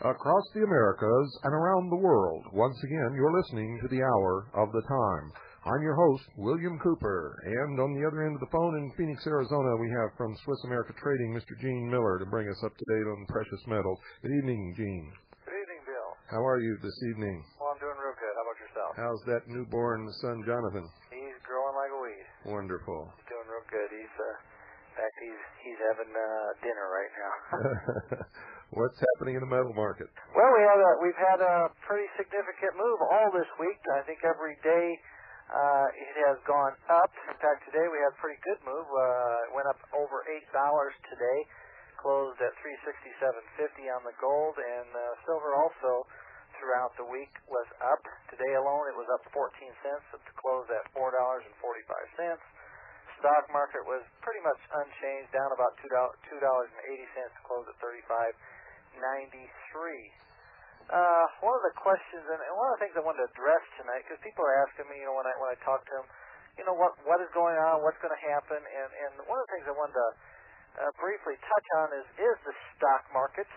Across the Americas and around the world, once again, you're listening to the Hour of the Time. I'm your host, William Cooper, and on the other end of the phone in Phoenix, Arizona, we have from Swiss America Trading, Mr. Gene Miller, to bring us up to date on precious metals. Good evening, Gene. Good evening, Bill. How are you this evening? Well, I'm doing real good. How about yourself? How's that newborn son, Jonathan? He's growing like a weed. Wonderful. He's doing real good. In fact, he's having dinner right now. What's happening in the metal market? Well, we've had a pretty significant move all this week. I think every day it has gone up. In fact, today we had a pretty good move. It went up over $8 today. Closed at $367.50 on the gold, and silver also throughout the week was up. Today alone it was up 14 cents. It closed at $4.45. Stock market was pretty much unchanged, down about $2.80, closed at $35.93. One of the questions, and one of the things I wanted to address tonight, because people are asking me, when I talk to them, what is going on, what's going to happen, and one of the things I wanted to briefly touch on is the stock market,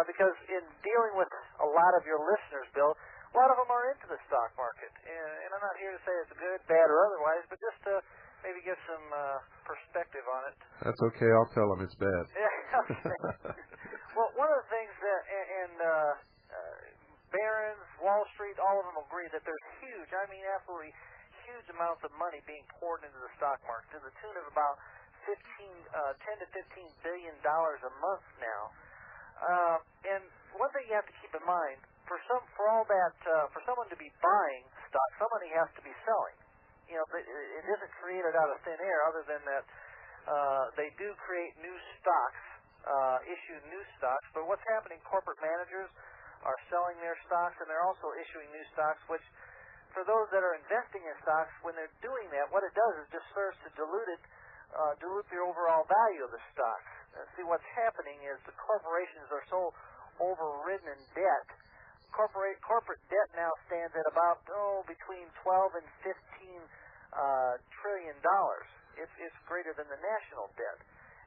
because in dealing with a lot of your listeners, Bill, a lot of them are into the stock market, and I'm not here to say it's good, bad, or otherwise, but just to maybe give some perspective on it. That's okay. I'll tell them it's bad. Yeah, okay. Well, one of the things that, Barron's, Wall Street, all of them agree that there's absolutely huge amounts of money being poured into the stock market to the tune of about $10 to $15 billion a month now. And one thing you have to keep in mind, for someone to be buying stock, somebody has to be selling. It isn't created out of thin air, other than that they do create new stocks, issue new stocks. But what's happening, corporate managers are selling their stocks, and they're also issuing new stocks, which for those that are investing in stocks, when they're doing that, what it does is just serves to dilute the overall value of the stock. And see, what's happening is the corporations are so overridden in debt. Corporate debt now stands at about between 12 and 15 trillion dollars. It's greater than the national debt,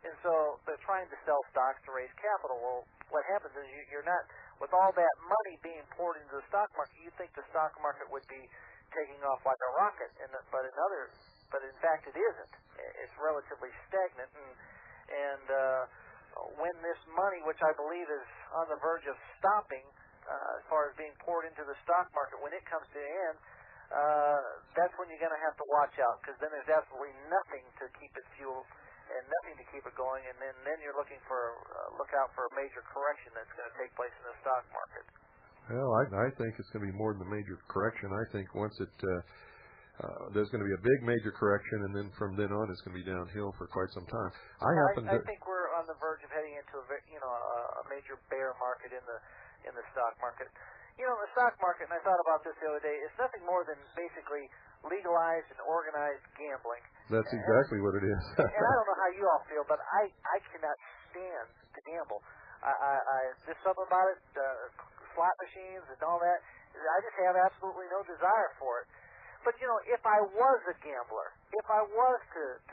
and so they're trying to sell stocks to raise capital. Well, what happens is you're not, with all that money being poured into the stock market, you think the stock market would be taking off like a rocket, but in fact it isn't. It's relatively stagnant, and when this money, which I believe is on the verge of stopping, as far as being poured into the stock market, when it comes to the end, that's when you're going to have to watch out, because then there's absolutely nothing to keep it fueled and nothing to keep it going, and then you're look out for a major correction that's going to take place in the stock market. Well, I think it's going to be more than a major correction. I think once there's going to be a big major correction, and then from then on it's going to be downhill for quite some time. I think we're on the verge of heading into a major bear market in the stock market. The stock market, and I thought about this the other day, it's nothing more than basically legalized and organized gambling. That's exactly what it is. And I don't know how you all feel, but I cannot stand to gamble. There's something about it, slot machines and all that, I just have absolutely no desire for it. But, if I was a gambler, if I was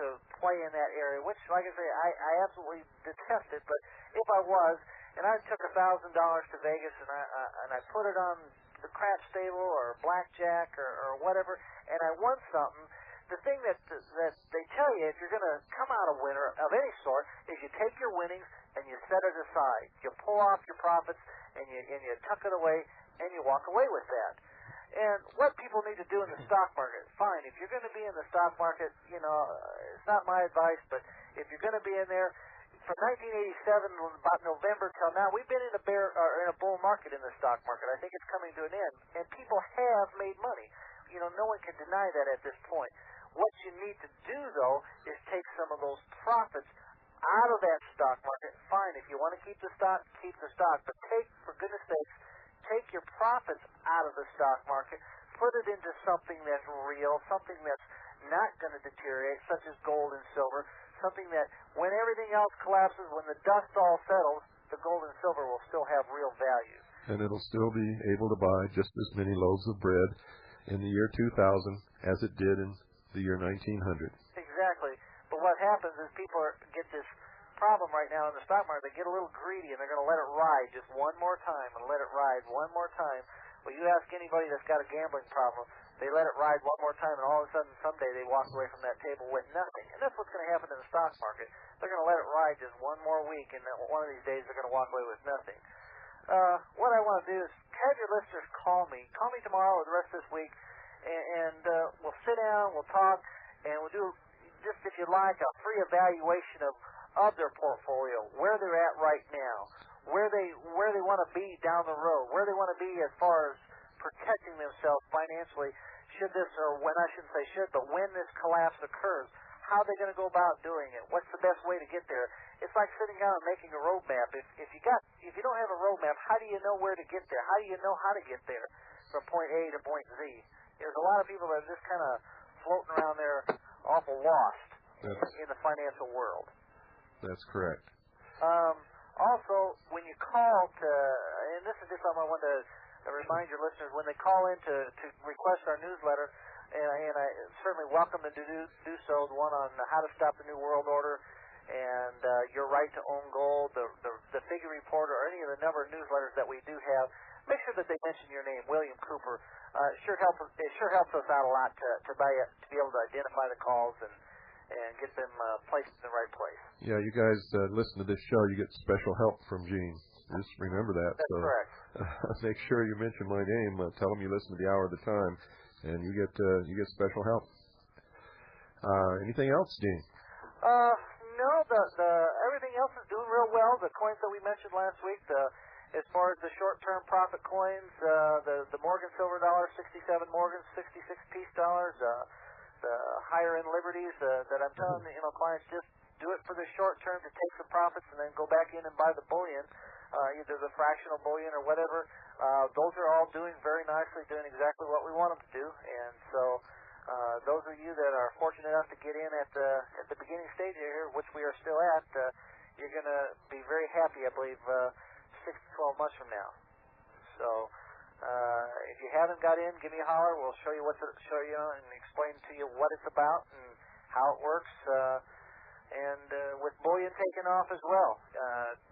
to play in that area, which, like I say, I absolutely detest it, but if I was, and I took $1,000 to Vegas and I put it on the craps table or blackjack or whatever, and I won something, the thing that they tell you, if you're going to come out a winner of any sort, is you take your winnings and you set it aside. You pull off your profits and you tuck it away and you walk away with that. And what people need to do in the stock market, fine. If you're going to be in the stock market, it's not my advice, but if you're going to be in there, from 1987, about November till now, we've been in a bull market in the stock market. I think it's coming to an end, and people have made money. No one can deny that at this point. What you need to do, though, is take some of those profits out of that stock market. Fine, if you want to keep the stock, but for goodness sakes, take your profits out of the stock market, put it into something that's real, something that's not going to deteriorate, such as gold and silver, something that when everything else collapses, when the dust all settles, the gold and silver will still have real value. And it'll still be able to buy just as many loaves of bread in the year 2000 as it did in the year 1900. Exactly. But what happens is people get this problem right now in the stock market. They get a little greedy, and they're going to let it ride just one more time and let it ride one more time. Well, you ask anybody that's got a gambling problem, they let it ride one more time, and all of a sudden, someday they walk away from that table with nothing. And that's what's going to happen in the stock market. They're going to let it ride just one more week, and one of these days they're going to walk away with nothing. What I want to do is have your listeners call me. Call me tomorrow or the rest of this week, and we'll sit down, we'll talk, and we'll do, just if you like, a free evaluation of their portfolio, where they're at right now, where they want to be down the road, where they want to be as far as protecting themselves financially should this, or when I shouldn't say should, but when this collapse occurs. How are they going to go about doing it? What's the best way to get there? It's like sitting down and making a roadmap. If you don't have a roadmap, how do you know where to get there? How do you know how to get there from point A to point Z? There's a lot of people that are just kind of floating around there awful lost in the financial world. That's correct. Also, when you call to, and this is just something I want to remind your listeners, when they call in to request our newsletter, and I certainly welcome them to do so, the one on how to stop the New World Order, and your right to own gold, the figure report, or any of the number of newsletters that we do have, make sure that they mention your name, William Cooper. It sure helps us out a lot to be able to identify the calls and get them placed in the right place. Yeah, you guys listen to this show, you get special help from Gene. Just remember that. That's correct. Make sure you mention my name. Tell them you listen to the Hour of the Time, and you get special help. Anything else, Gene? No. The everything else is doing real well. The coins that we mentioned last week, as far as the short-term profit coins, the Morgan silver dollar, 67 Morgans, 66 peace dollars. The higher-end liberties that I'm telling clients, just do it for the short term to take some profits and then go back in and buy the bullion, either the fractional bullion or whatever. Those are all doing very nicely, doing exactly what we want them to do. And so those of you that are fortunate enough to get in at the beginning stage here, which we are still at, you're going to be very happy, I believe, 6 to 12 months from now. So if you haven't got in, give me a holler. We'll show you and explain to you what it's about and how it works. And with bullion taking off as well,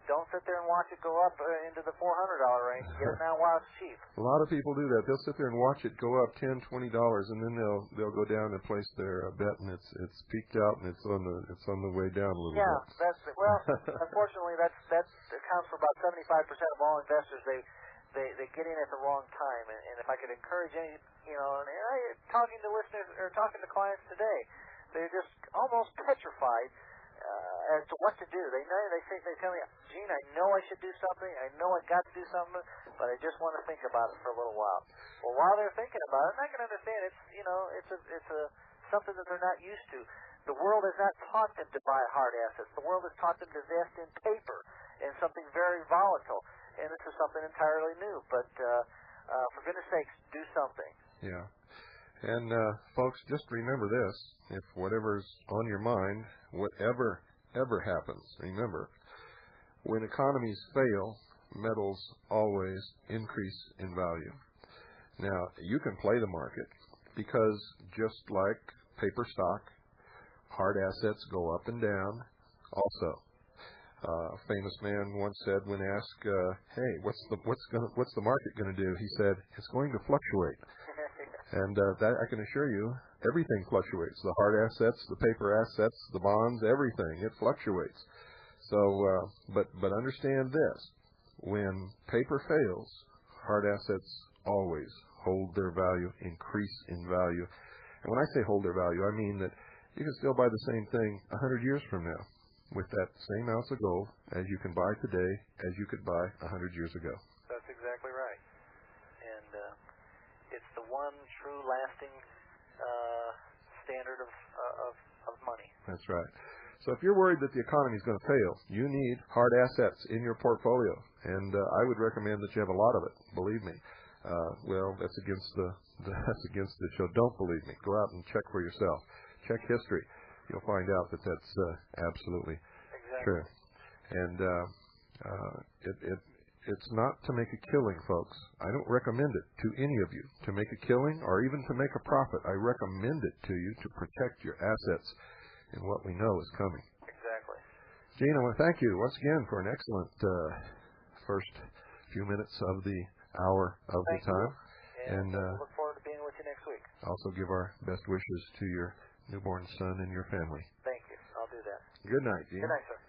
don't sit there and watch it go up into the $400 range. Get it now while it's cheap. A lot of people do that. They'll sit there and watch it go up $10, $20, and then they'll go down and place their bet, and it's peaked out and it's on the way down a little bit. Yeah, unfortunately, that accounts for about 75% of all investors. They get in at the wrong time, and if I could encourage any, talking to listeners or talking to clients today, they're just almost petrified as to what to do. They tell me, Gene, I know I should do something. I know I got to do something, but I just want to think about it for a little while. Well, while they're thinking about it, I can understand it's something that they're not used to. The world has not taught them to buy hard assets. The world has taught them to invest in paper and something very volatile. And this is something entirely new. But for goodness sakes, do something. Yeah. And, folks, just remember this. If whatever's on your mind, whatever happens, remember, when economies fail, metals always increase in value. Now, you can play the market because just like paper stock, hard assets go up and down also. A famous man once said when asked, hey, what's the market going to do? He said, it's going to fluctuate. And that I can assure you, everything fluctuates. The hard assets, the paper assets, the bonds, everything. It fluctuates. So, but understand this. When paper fails, hard assets always hold their value, increase in value. And when I say hold their value, I mean that you can still buy the same thing 100 years from now with that same ounce of gold as you can buy today as you could buy 100 years ago. That's exactly right. And it's the one true lasting standard of money. That's right. So if you're worried that the economy is going to fail, you need hard assets in your portfolio. And I would recommend that you have a lot of it, believe me. Well, that's against the show. Don't believe me. Go out and check for yourself. Check history. You'll find out that that's absolutely true. And it's not to make a killing, folks. I don't recommend it to any of you to make a killing or even to make a profit. I recommend it to you to protect your assets in what we know is coming. Exactly. Gene, I want to thank you once again for an excellent first few minutes of the hour of the time. And look forward to being with you next week. Also give our best wishes to your newborn son and your family. Thank you. I'll do that. Good night, Gene. Good night, sir.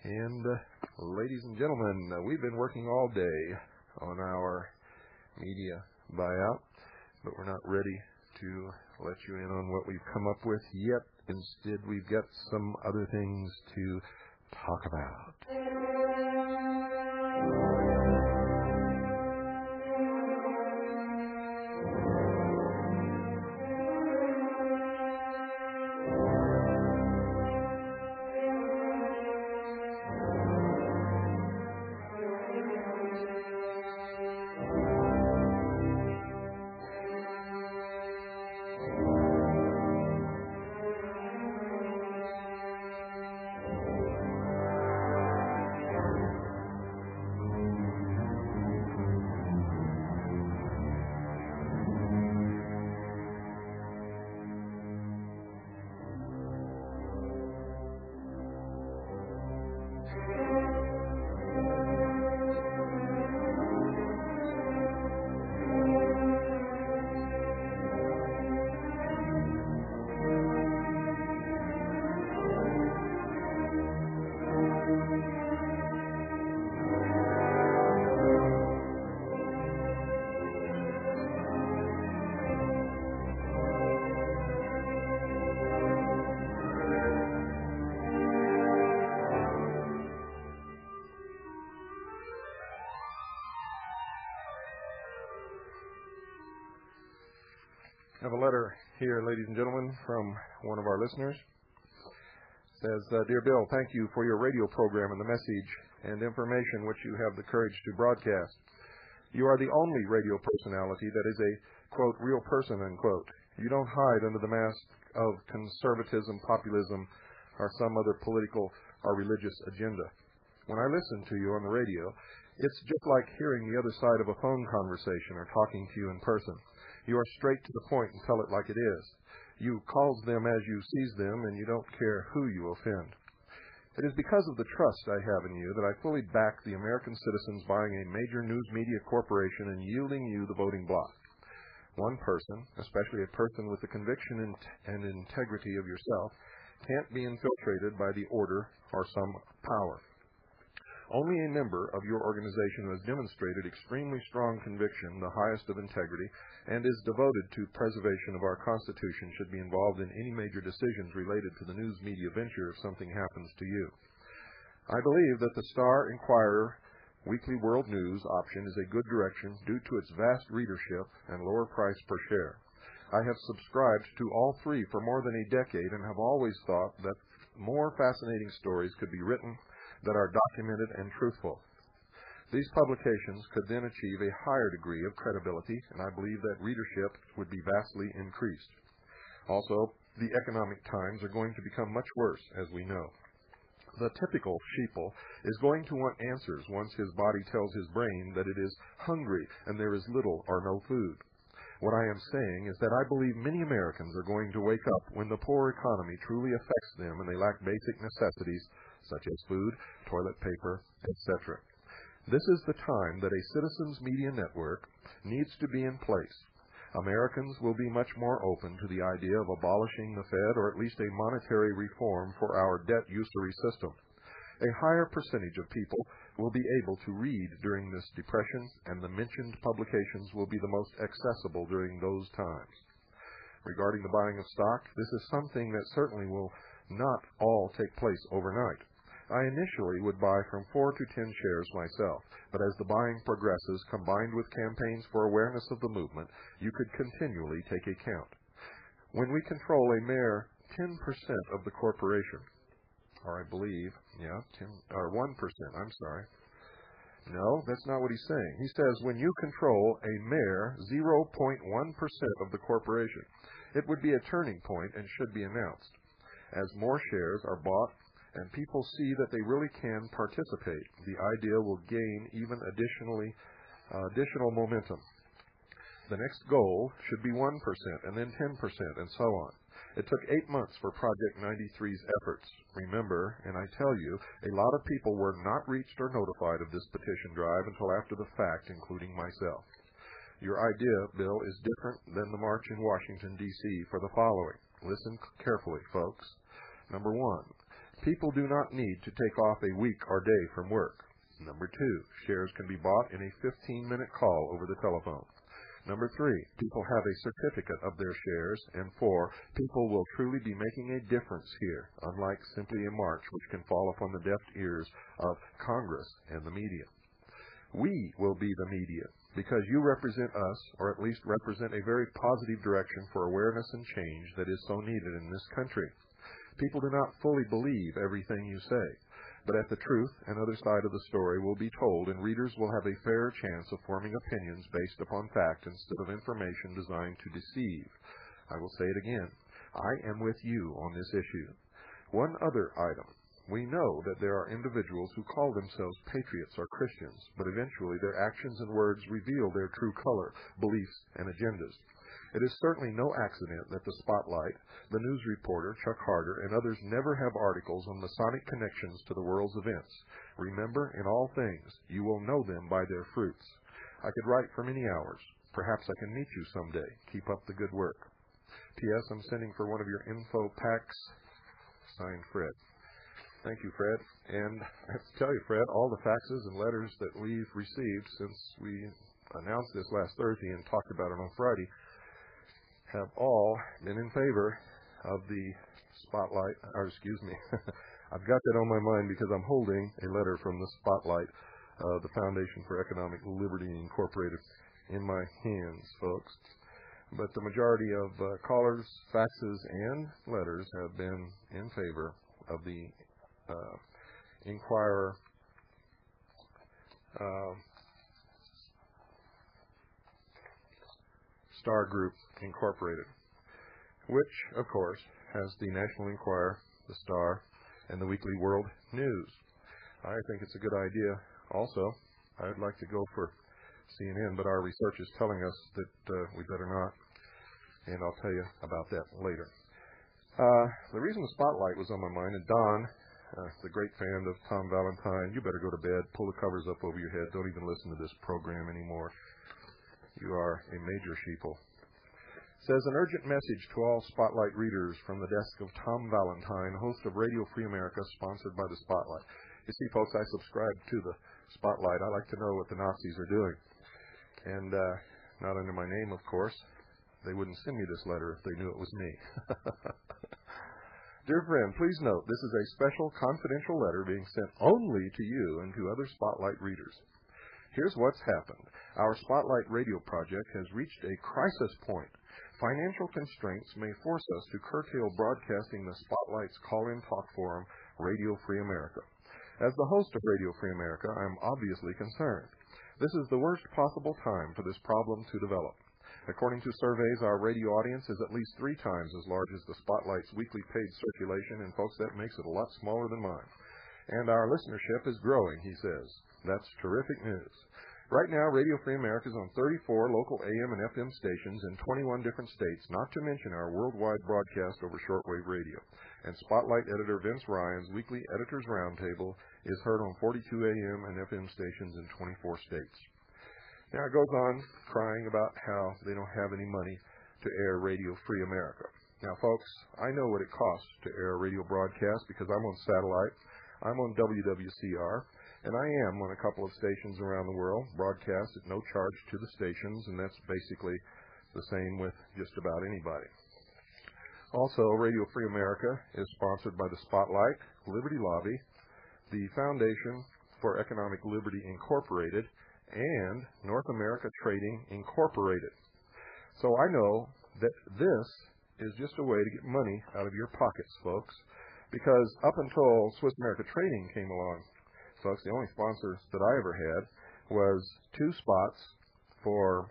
And ladies and gentlemen, we've been working all day on our media buyout, but we're not ready to let you in on what we've come up with yet. Instead, we've got some other things to talk about. I have a letter here, ladies and gentlemen, from one of our listeners. It says, Dear Bill, thank you for your radio program and the message and information which you have the courage to broadcast. You are the only radio personality that is a, quote, real person, unquote. You don't hide under the mask of conservatism, populism, or some other political or religious agenda. When I listen to you on the radio, it's just like hearing the other side of a phone conversation or talking to you in person. You are straight to the point and tell it like it is. You calls them as you sees them, and you don't care who you offend. It is because of the trust I have in you that I fully back the American citizens buying a major news media corporation and yielding you the voting block. One person, especially a person with the conviction and integrity of yourself, can't be infiltrated by the order or some power. Only a member of your organization who has demonstrated extremely strong conviction, the highest of integrity, and is devoted to preservation of our Constitution should be involved in any major decisions related to the news media venture if something happens to you. I believe that the Star Inquirer Weekly World News option is a good direction due to its vast readership and lower price per share. I have subscribed to all three for more than a decade and have always thought that more fascinating stories could be written that are documented and truthful. These publications could then achieve a higher degree of credibility, and I believe that readership would be vastly increased. Also, the economic times are going to become much worse, as we know. The typical sheeple is going to want answers once his body tells his brain that it is hungry and there is little or no food. What I am saying is that I believe many Americans are going to wake up when the poor economy truly affects them and they lack basic necessities such as food, toilet paper, etc. This is the time that a citizens' media network needs to be in place. Americans will be much more open to the idea of abolishing the Fed or at least a monetary reform for our debt usury system. A higher percentage of people will be able to read during this depression, and the mentioned publications will be the most accessible during those times. Regarding the buying of stock, this is something that certainly will not all take place overnight. I initially would buy from 4 to 10 shares myself, but as the buying progresses, combined with campaigns for awareness of the movement, you could continually take a count. When we control a mere 10% of the corporation, or I believe, 1%, I'm sorry. No, that's not what he's saying. He says when you control a mere 0.1% of the corporation, it would be a turning point and should be announced. As more shares are bought and people see that they really can participate, the idea will gain even additional momentum. The next goal should be 1% and then 10% and so on. It took 8 months for Project 93's efforts. Remember, and I tell you, a lot of people were not reached or notified of this petition drive until after the fact, including myself. Your idea, Bill, is different than the march in Washington, D.C. for the following. Listen carefully, folks. Number 1, people do not need to take off a week or day from work. Number 2, shares can be bought in a 15-minute call over the telephone. Number 3, people have a certificate of their shares. And 4, people will truly be making a difference here, unlike simply a march which can fall upon the deaf ears of Congress and the media. We will be the media, because you represent us, or at least represent a very positive direction for awareness and change that is so needed in this country. People do not fully believe everything you say, but at the truth and other side of the story will be told, and readers will have a fair chance of forming opinions based upon fact instead of information designed to deceive. I will say it again. I am with you on this issue. One other item. We know that there are individuals who call themselves patriots or Christians, but eventually their actions and words reveal their true color, beliefs, and agendas. It is certainly no accident that the Spotlight, the news reporter, Chuck Harder, and others never have articles on Masonic connections to the world's events. Remember, in all things, you will know them by their fruits. I could write for many hours. Perhaps I can meet you someday. Keep up the good work. P.S. I'm sending for one of your info packs. Signed, Fred. Thank you, Fred. And I have to tell you, Fred, all the faxes and letters that we've received since we announced this last Thursday and talked about it on Friday have all been in favor of the Spotlight, or excuse me, I've got that on my mind because I'm holding a letter from the Spotlight, the Foundation for Economic Liberty Incorporated, in my hands, folks. But the majority of callers, faxes, and letters have been in favor of the Inquirer Star Group Incorporated, which, of course, has the National Enquirer, the Star, and the Weekly World News. I think it's a good idea. Also, I'd like to go for CNN, but our research is telling us that we better not, and I'll tell you about that later. The reason the Spotlight was on my mind, and Don, the great fan of Tom Valentine, you better go to bed, pull the covers up over your head, don't even listen to this program anymore. You are a major sheeple. Says an urgent message to all Spotlight readers from the desk of Tom Valentine, host of Radio Free America, sponsored by the Spotlight. You see, folks, I subscribe to the Spotlight. I like to know what the Nazis are doing. And not under my name, of course. They wouldn't send me this letter if they knew it was me. Dear friend, please note this is a special confidential letter being sent only to you and to other Spotlight readers. Here's what's happened. Our Spotlight radio project has reached a crisis point. Financial constraints may force us to curtail broadcasting the Spotlight's call-in talk forum, Radio Free America. As the host of Radio Free America, I am obviously concerned. This is the worst possible time for this problem to develop. According to surveys, our radio audience is at least 3 times as large as the Spotlight's weekly paid circulation, and folks, that makes it a lot smaller than mine. And our listenership is growing, he says. That's terrific news. Right now, Radio Free America is on 34 local AM and FM stations in 21 different states, not to mention our worldwide broadcast over shortwave radio. And Spotlight editor Vince Ryan's weekly Editor's Roundtable is heard on 42 AM and FM stations in 24 states. Now it goes on crying about how they don't have any money to air Radio Free America. Now, folks, I know what it costs to air a radio broadcast because I'm on satellite. I'm on WWCR, and I am on a couple of stations around the world, broadcast at no charge to the stations, and that's basically the same with just about anybody. Also, Radio Free America is sponsored by the Spotlight, Liberty Lobby, the Foundation for Economic Liberty Incorporated, and North America Trading Incorporated. So I know that this is just a way to get money out of your pockets, folks, because up until Swiss America Trading came along, folks, the only sponsors that I ever had was 2 spots for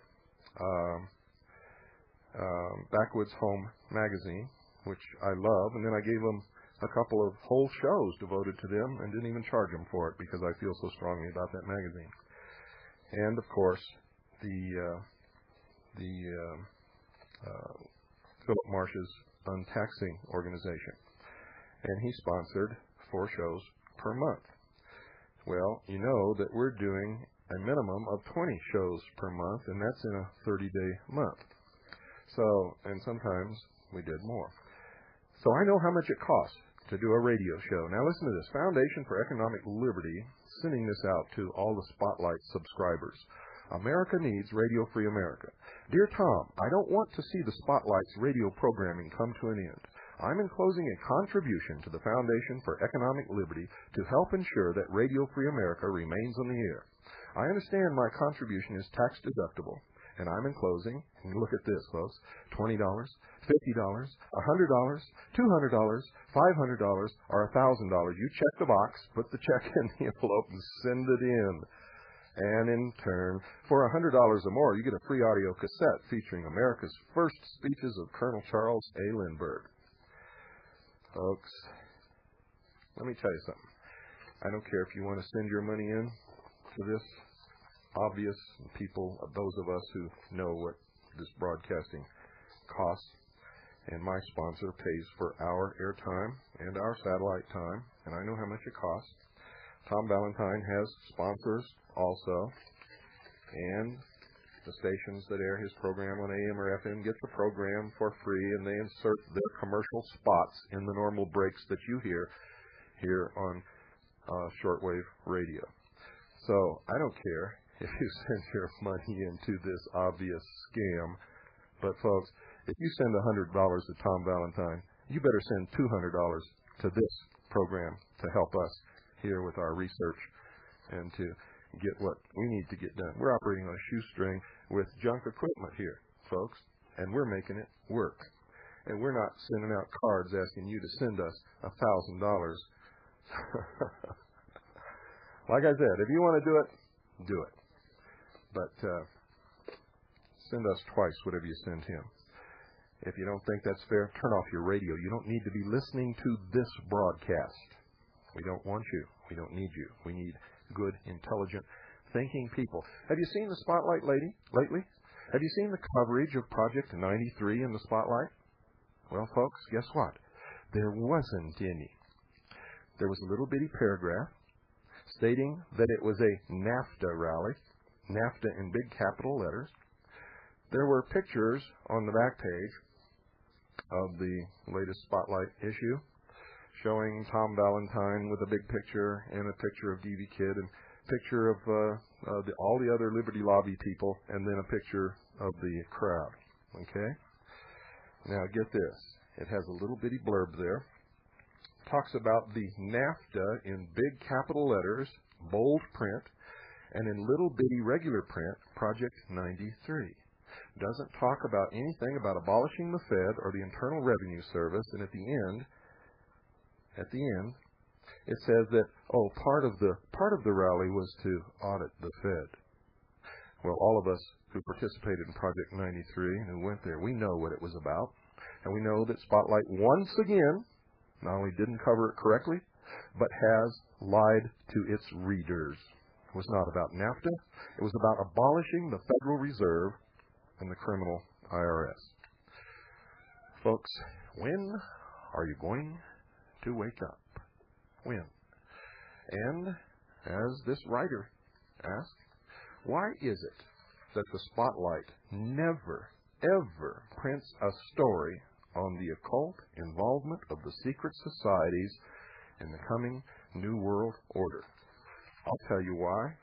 Backwoods Home magazine, which I love, and then I gave them a couple of whole shows devoted to them and didn't even charge them for it because I feel so strongly about that magazine. And, of course, the Philip Marsh's Untaxing organization. And he sponsored 4 shows per month. Well, you know that we're doing a minimum of 20 shows per month, and that's in a 30-day month. So, and sometimes we did more. So I know how much it costs to do a radio show. Now listen to this. Foundation for Economic Liberty, sending this out to all the Spotlight subscribers. America needs Radio Free America. Dear Tom, I don't want to see the Spotlight's radio programming come to an end. I'm enclosing a contribution to the Foundation for Economic Liberty to help ensure that Radio Free America remains on the air. I understand my contribution is tax deductible, and I'm enclosing, and look at this, folks, $20, $50, $100, $200, $500, or $1,000. You check the box, put the check in the envelope, and send it in. And in turn, for $100 or more, you get a free audio cassette featuring America's first speeches of Colonel Charles A. Lindbergh. Folks, let me tell you something. I don't care if you want to send your money in to this. Obvious people, those of us who know what this broadcasting costs, and my sponsor pays for our airtime and our satellite time, and I know how much it costs. Tom Valentine has sponsors also, and the stations that air his program on AM or FM get the program for free, and they insert their commercial spots in the normal breaks that you hear here on shortwave radio. So I don't care if you send your money into this obvious scam, but folks, if you send $100 to Tom Valentine, you better send $200 to this program to help us here with our research and to get what we need to get done. We're operating on a shoestring with junk equipment here, folks, and we're making it work. And we're not sending out cards asking you to send us $1,000. Like I said, if you want to do it, do it. But send us twice whatever you send him. If you don't think that's fair, turn off your radio. You don't need to be listening to this broadcast. We don't want you. We don't need you. We need good, intelligent, thinking people. Have you seen the Spotlight lately? Have you seen the coverage of Project 93 in the Spotlight? Well, folks, guess what? There wasn't any. There was a little bitty paragraph stating that it was a NAFTA rally, NAFTA in big capital letters. There were pictures on the back page of the latest Spotlight issue showing Tom Valentine with a big picture and a picture of D.V. Kidd and a picture of all the other Liberty Lobby people and then a picture of the crowd. Okay? Now get this. It has a little bitty blurb there. Talks about the NAFTA in big capital letters, bold print, and in little bitty regular print, Project 93. Doesn't talk about anything about abolishing the Fed or the Internal Revenue Service, and at the end, it says that, part of the rally was to audit the Fed. Well, all of us who participated in Project 93 and who went there, we know what it was about. And we know that Spotlight once again not only didn't cover it correctly, but has lied to its readers. It was not about NAFTA. It was about abolishing the Federal Reserve and the criminal IRS. Folks, when are you going to wake up? When? And as this writer asked, why is it that the Spotlight never, ever prints a story on the occult involvement of the secret societies in the coming New World Order. I'll tell you why.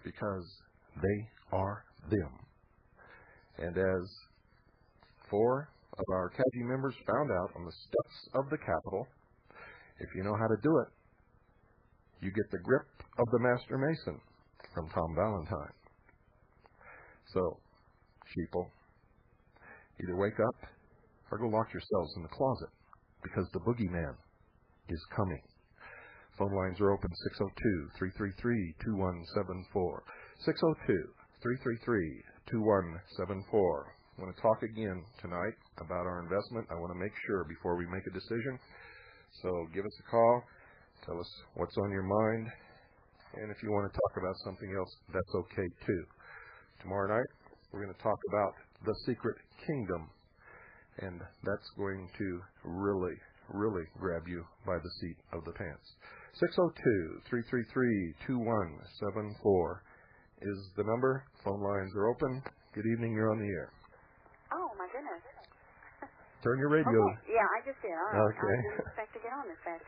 Because they are them. And as 4 of our CAGI members found out on the steps of the Capitol, if you know how to do it, you get the grip of the Master Mason from Tom Valentine. So, sheeple, either wake up or go lock yourselves in the closet, because the boogeyman is coming. Phone lines are open, 602-333-2174. 602-333-2174. I want to talk again tonight about our investment. I want to make sure before we make a decision. So give us a call. Tell us what's on your mind. And if you want to talk about something else, that's okay too. Tomorrow night, we're going to talk about the secret kingdom. And that's going to really, really grab you by the seat of the pants. 602-333-2174 is the number. Phone lines are open. Good evening. You're on the air. Oh, my goodness. Turn your radio. Okay. Yeah, I just did. All right. Okay. I didn't expect to get on this fast.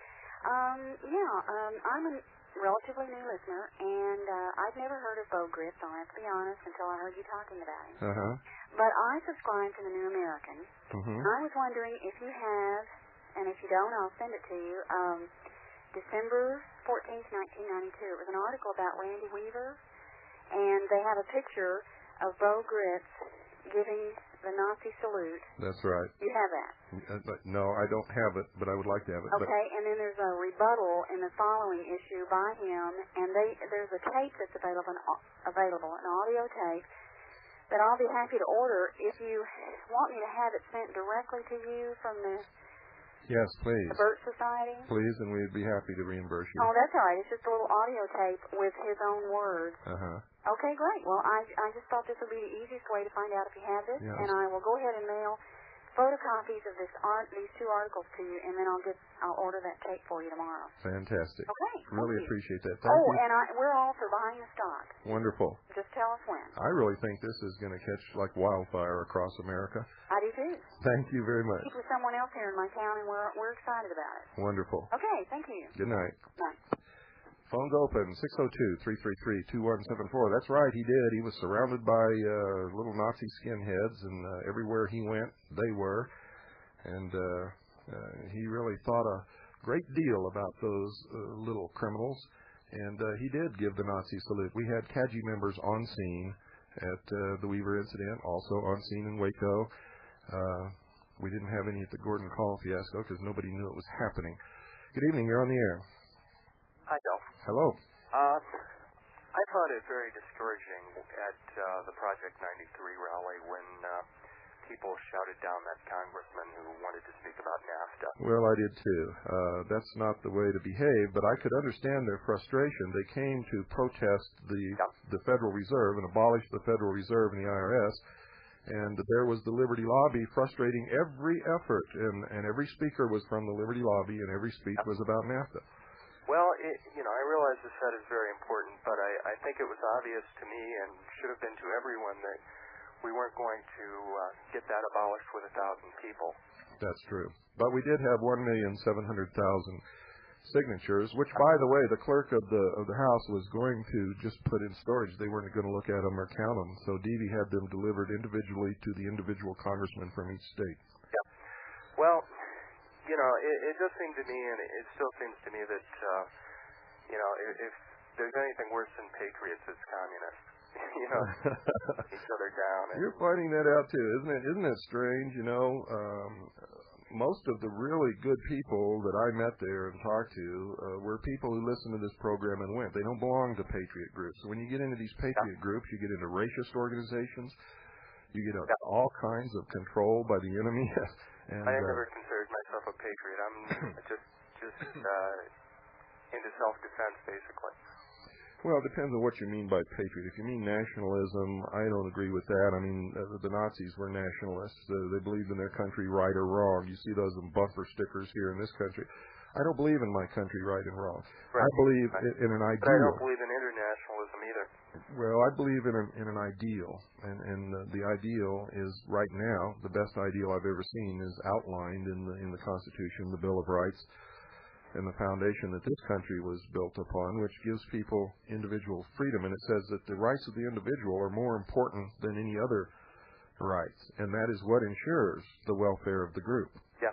I'm a relatively new listener, and I've never heard of bow grips, I'll have to be honest, until I heard you talking about it. Uh-huh. But I subscribe to the New American. Mm-hmm. I was wondering if you have, and if you don't, I'll send it to you, December 14th, 1992. It was an article about Randy Weaver, and they have a picture of bow grips giving the Nazi salute. That's right. You have that? No, I don't have it, but I would like to have it. Okay, and then there's a rebuttal in the following issue by him, and there's a tape that's available, an audio tape, that I'll be happy to order if you want me to have it sent directly to you from the Yes, please. Burt Society. Please, and we'd be happy to reimburse you. Oh, that's all right. It's just a little audio tape with his own words. Uh-huh. Okay, great. Well, I just thought this would be the easiest way to find out if you have this, Yes. and I will go ahead and mail photocopies of these 2 articles to you, and then I'll order that tape for you tomorrow. Fantastic. Okay. Really appreciate that. Thank you. And we're all for buying the stock. Wonderful. Just tell us when. I really think this is going to catch like wildfire across America. I do too. Thank you very much. Speak with someone else here in my town, and we're excited about it. Wonderful. Okay, thank you. Good night. Bye. Phone's open, 602-333-2174. That's right, he did. He was surrounded by little Nazi skinheads, and everywhere he went, they were. And he really thought a great deal about those little criminals. And he did give the Nazi salute. We had CAGI members on scene at the Weaver incident, also on scene in Waco. We didn't have any at the Gordon Call fiasco because nobody knew it was happening. Good evening, you're on the air. Hi, Bill. Hello. I found it very discouraging at the Project 93 rally when people shouted down that congressman who wanted to speak about NAFTA. Well, I did too. That's not the way to behave, but I could understand their frustration. They came to protest the Federal Reserve and abolish the Federal Reserve and the IRS, and there was the Liberty Lobby frustrating every effort, and every speaker was from the Liberty Lobby, and every speech was about NAFTA. Well, I realize this set is very important, but I think it was obvious to me and should have been to everyone that we weren't going to get that abolished with 1,000 people. That's true. But we did have 1,700,000 signatures, which, by the way, the clerk of the House was going to just put in storage. They weren't going to look at them or count them. So Devi had them delivered individually to the individual congressman from each state. Yeah. Well, it just seemed to me, and it still seems to me that, if there's anything worse than patriots, it's communists. Each other down. You're finding that out too, isn't it? Isn't it strange? Most of the really good people that I met there and talked to were people who listened to this program and went. They don't belong to patriot groups. So when you get into these patriot groups, you get into racist organizations. You get all kinds of control by the enemy. And, I never considered myself a patriot. I'm just into self-defense, basically. Well, it depends on what you mean by patriot. If you mean nationalism, I don't agree with that. I mean, the Nazis were nationalists. They believed in their country, right or wrong. You see those in bumper stickers here in this country. I don't believe in my country, right and wrong. Right. I believe in an ideal. But I don't believe in internationalism either. Well, I believe in an ideal, and the ideal is right now the best ideal I've ever seen is outlined in the Constitution, the Bill of Rights. and the foundation that this country was built upon, which gives people individual freedom. And it says that the rights of the individual are more important than any other rights, and that is what ensures the welfare of the group. Yeah.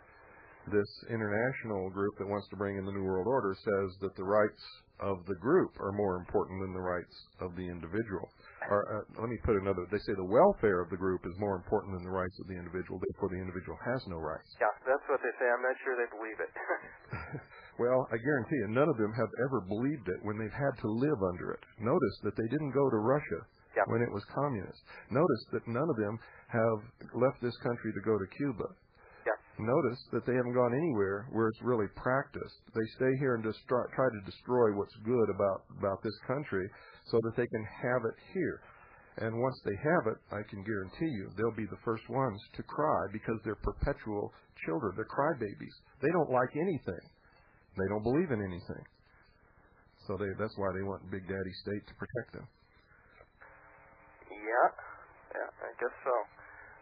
This international group that wants to bring in the New World Order says that the rights of the group are more important than the rights of the individual. Or let me put another. They say the welfare of the group is more important than the rights of the individual. Therefore, the individual has no rights. Yeah, that's what they say. I'm not sure they believe it. Well, I guarantee you, none of them have ever believed it when they've had to live under it. Notice that they didn't go to Russia when it was communist. Notice that none of them have left this country to go to Cuba. Notice that they haven't gone anywhere where it's really practiced. They stay here and try to destroy what's good about this country so that they can have it here. And once they have it, I can guarantee you, they'll be the first ones to cry because they're perpetual children. They're crybabies. They don't like anything. They don't believe in anything. So that's why they want Big Daddy State to protect them. Yeah, I guess so.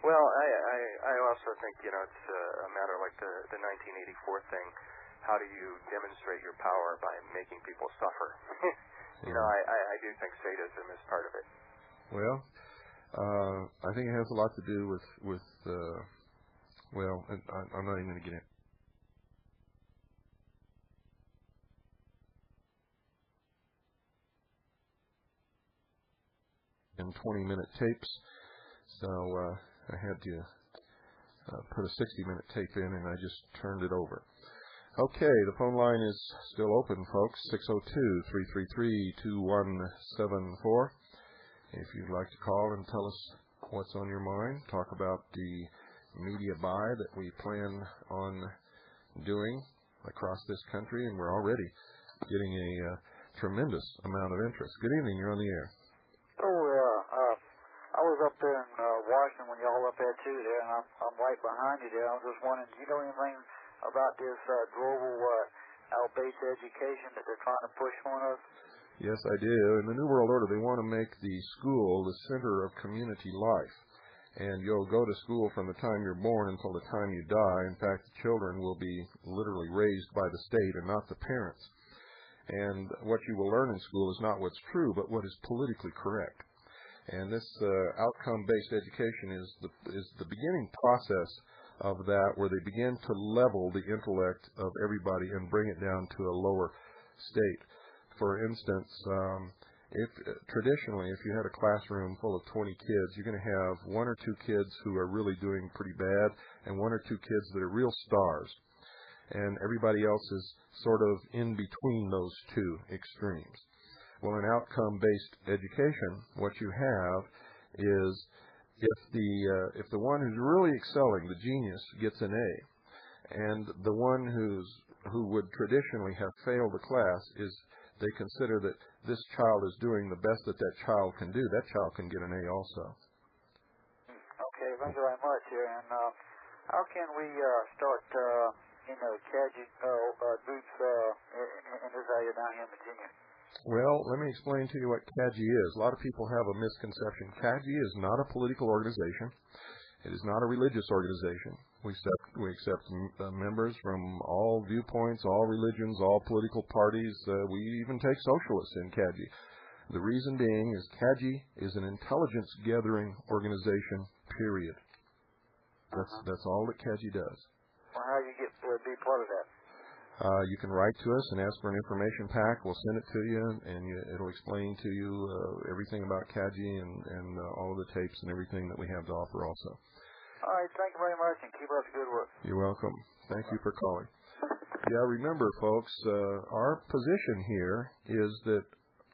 Well, I also think, it's a matter like the 1984 thing. How do you demonstrate your power by making people suffer? I do think sadism is part of it. Well, I think it has a lot to do with I'm not even going to get in. In 20-minute tapes, so I had to put a 60-minute tape in, and I just turned it over. Okay, the phone line is still open, folks, 602-333-2174. If you'd like to call and tell us what's on your mind, talk about the media buy that we plan on doing across this country, and we're already getting a tremendous amount of interest. Good evening, you're on the air. I was up there in Washington when y'all up there too there, and I'm right behind you there. I was just wondering, do you know anything about this global out-based education that they're trying to push on us? Yes, I do. In the New World Order, they want to make the school the center of community life. And you'll go to school from the time you're born until the time you die. In fact, the children will be literally raised by the state and not the parents. And what you will learn in school is not what's true, but what is politically correct. And this outcome-based education is the beginning process of that, where they begin to level the intellect of everybody and bring it down to a lower state. For instance, traditionally, if you had a classroom full of 20 kids, you're going to have one or two kids who are really doing pretty bad and one or two kids that are real stars. And everybody else is sort of in between those two extremes. Well, in outcome-based education, what you have is if the one who's really excelling, the genius, gets an A, and the one who would traditionally have failed the class they consider that this child is doing the best that child can do, that child can get an A also. Okay, thank you very much here. And how can we start, CAGI groups in this area down here in Virginia? Well, let me explain to you what CAGI is. A lot of people have a misconception. CAGI is not a political organization. It is not a religious organization. We accept members from all viewpoints, all religions, all political parties. We even take socialists in CAGI. The reason being is CAGI is an intelligence-gathering organization, period. That's all that CAGI does. Well, how do you be part of that? You can write to us and ask for an information pack. We'll send it to you, and it'll explain to you everything about CAGI and all of the tapes and everything that we have to offer also. All right, thank you very much, and keep up the good work. You're welcome. Thank you for calling. Yeah, remember, folks, our position here is that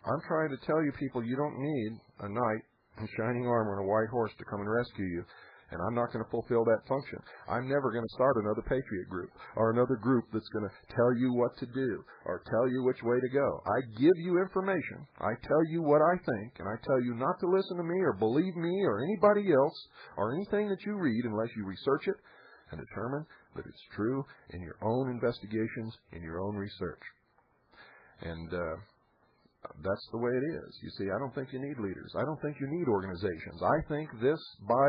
I'm trying to tell you people you don't need a knight in shining armor and a white horse to come and rescue you. And I'm not going to fulfill that function. I'm never going to start another patriot group or another group that's going to tell you what to do or tell you which way to go. I give you information. I tell you what I think, and I tell you not to listen to me or believe me or anybody else or anything that you read unless you research it and determine that it's true in your own investigations, in your own research. And that's the way it is. You see, I don't think you need leaders. I don't think you need organizations. I think this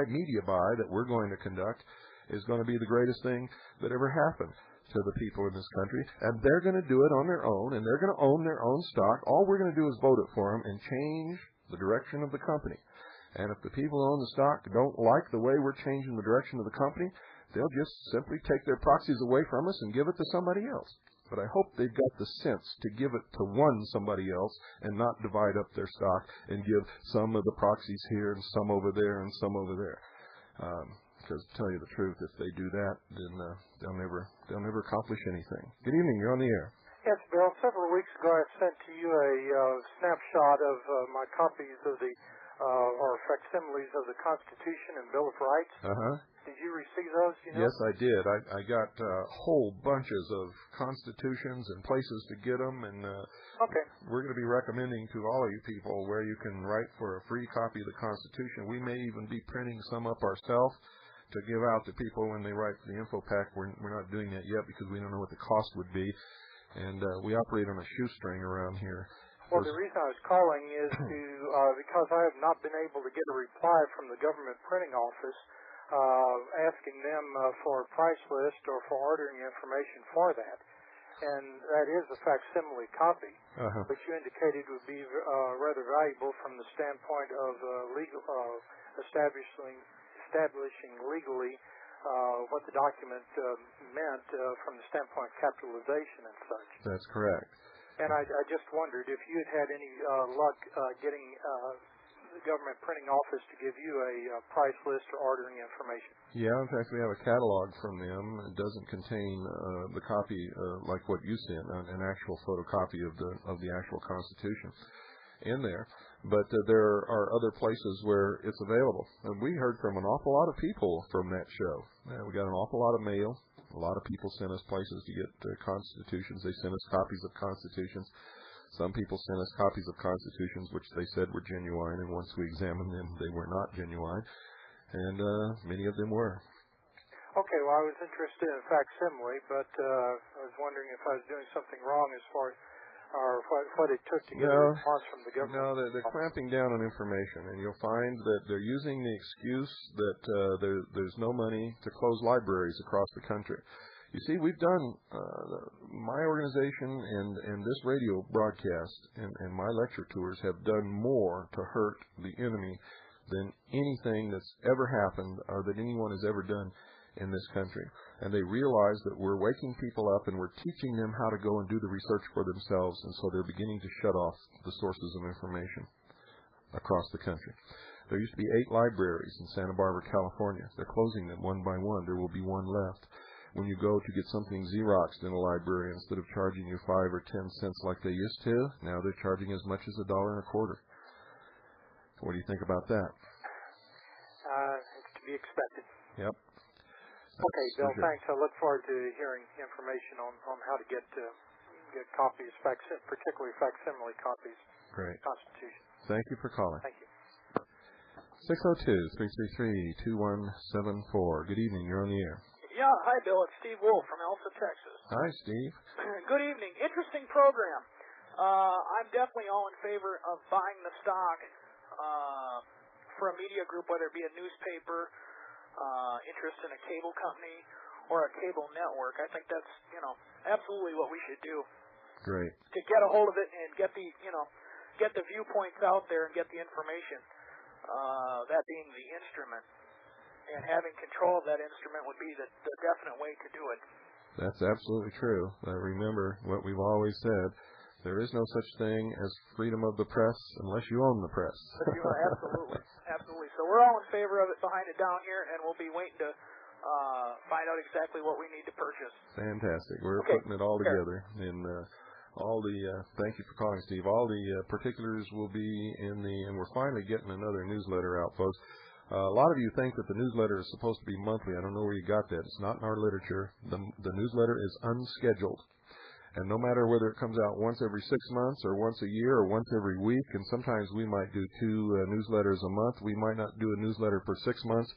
media buy that we're going to conduct is going to be the greatest thing that ever happened. to the people in this country, and they're going to do it on their own, and they're going to own their own stock. All we're going to do is vote it for them and change the direction of the company. And if the people who own the stock don't like the way we're changing the direction of the company, they'll just simply take their proxies away from us and give it to somebody else. But I hope they've got the sense to give it to somebody else and not divide up their stock and give some of the proxies here and some over there and some over there. Because to tell you the truth, if they do that, then they'll never accomplish anything. Good evening. You're on the air. Yes, Bill. Several weeks ago, I sent to you a snapshot of my copies of the or facsimiles of the Constitution and Bill of Rights. Did you receive those? Yes, I did. I got whole bunches of constitutions and places to get them, and we're going to be recommending to all of you people where you can write for a free copy of the Constitution. We may even be printing some up ourselves to give out to people when they write the info pack. We're not doing that yet because we don't know what the cost would be, and we operate on a shoestring around here. Well, the reason I was calling is because I have not been able to get a reply from the government printing office asking them for a price list or for ordering information for that. And that is a facsimile copy, which you indicated would be rather valuable from the standpoint of establishing legally what the document meant from the standpoint of capitalization and such. That's correct. And I just wondered if you had any luck getting the government printing office to give you a price list or ordering information. Yeah, in fact, we have a catalog from them. It doesn't contain the copy like what you sent, an actual photocopy of the actual Constitution in there. But there are other places where it's available. And we heard from an awful lot of people from that show. We got an awful lot of mail. A lot of people sent us places to get constitutions. They sent us copies of constitutions. Some people sent us copies of constitutions which they said were genuine, and once we examined them, they were not genuine. And many of them were. Okay, well, I was interested in facsimile, but I was wondering if I was doing something wrong as far as what it took to get a response from the government. No, they're clamping down on information, and you'll find that they're using the excuse that there's no money to close libraries across the country. You see, we've done, my organization and this radio broadcast and my lecture tours have done more to hurt the enemy than anything that's ever happened or that anyone has ever done in this country. And they realize that we're waking people up and we're teaching them how to go and do the research for themselves, and so they're beginning to shut off the sources of information across the country. There used to be 8 libraries in Santa Barbara, California. They're closing them one by one. There will be one left. When you go to get something Xeroxed in a library, instead of charging you 5 or 10 cents like they used to, now they're charging as much as $1.25. What do you think about that? It's to be expected. Yep. Okay, Bill, thanks. I look forward to hearing information on how to get copies, particularly facsimile copies Great. of the Constitution. Thank you for calling. Thank you. 602-333-2174. Good evening. You're on the air. Yeah, hi, Bill. It's Steve Wolf from Elsa, Texas. Hi, Steve. Good evening. Interesting program. I'm definitely all in favor of buying the stock for a media group, whether it be a newspaper, interest in a cable company, or a cable network. I think that's, absolutely what we should do. Great. To get a hold of it and get the viewpoints out there and get the information. That being the instrument. And having control of that instrument would be the definite way to do it. That's absolutely true. Remember what we've always said. There is no such thing as freedom of the press unless you own the press. Absolutely. Absolutely. So we're all in favor of it behind it down here, and we'll be waiting to find out exactly what we need to purchase. Fantastic. We're putting it all together. And thank you for calling, Steve. All the particulars will be in and we're finally getting another newsletter out, folks. A lot of you think that the newsletter is supposed to be monthly. I don't know where you got that. It's not in our literature. The newsletter is unscheduled. And no matter whether it comes out once every 6 months or once a year or once every week, and sometimes we might do 2 newsletters a month. We might not do a newsletter for 6 months.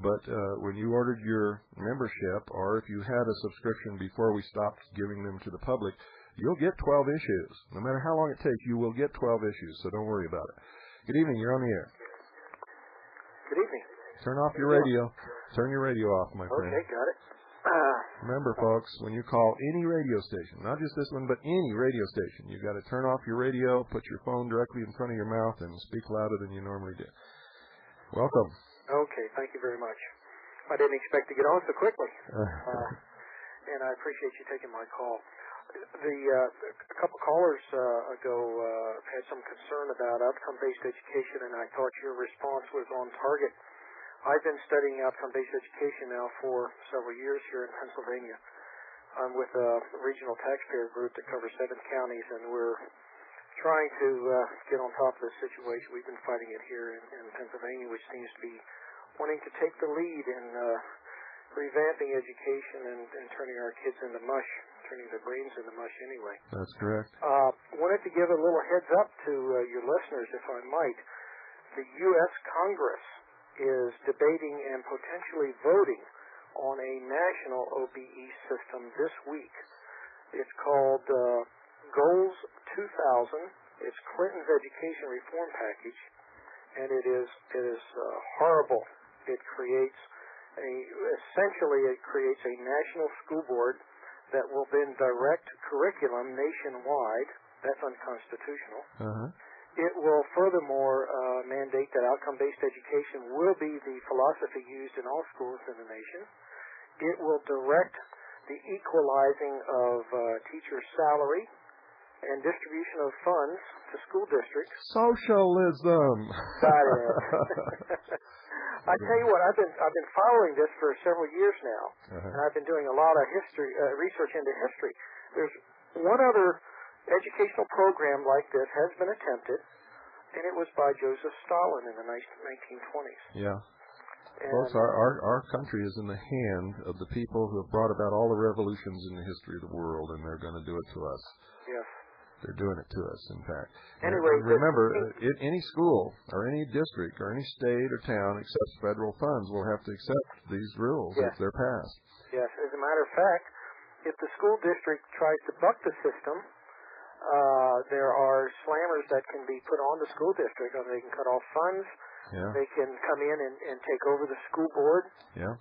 But when you ordered your membership, or if you had a subscription before we stopped giving them to the public, you'll get 12 issues. No matter how long it takes, you will get 12 issues, so don't worry about it. Good evening. You're on the air. Good evening. Turn off your radio. Turn your radio off, my friend. Okay, got it. Remember, folks, when you call any radio station, not just this one, but any radio station, you've got to turn off your radio, put your phone directly in front of your mouth, and speak louder than you normally do. Welcome. Okay, thank you very much. I didn't expect to get on so quickly, and I appreciate you taking my call. A couple callers ago had some concern about outcome-based education, and I thought your response was on target. I've been studying outcome-based education now for several years here in Pennsylvania. I'm with a regional taxpayer group that covers 7 counties, and we're trying to get on top of this situation. We've been fighting it here in Pennsylvania, which seems to be wanting to take the lead in revamping education and turning our kids into mush, turning their brains into mush anyway. That's correct. Wanted to give a little heads up to your listeners, if I might. The U.S. Congress is debating and potentially voting on a national OBE system this week. It's called Goals 2000. It's Clinton's education reform package, and it is horrible. It creates essentially a national school board that will then direct curriculum nationwide. That's unconstitutional. Uh-huh. It will furthermore mandate that outcome-based education will be the philosophy used in all schools in the nation. It will direct the equalizing of teacher salary and distribution of funds to school districts. Socialism. Got it. I tell you what, I've been following this for several years now, and I've been doing a lot of research into history. There's one other educational program like this has been attempted, and it was by Joseph Stalin in the 1920s. Yeah. And folks, our country is in the hand of the people who have brought about all the revolutions in the history of the world, and they're going to do it to us. Yes. They're doing it to us, in fact. Anyway, and remember, any school or any district or any state or town accepts federal funds will have to accept these rules if they're passed. Yes. As a matter of fact, if the school district tries to buck the system, there are slammers that can be put on the school district. They can cut off funds. Yeah. They can come in and take over the school board. Yeah.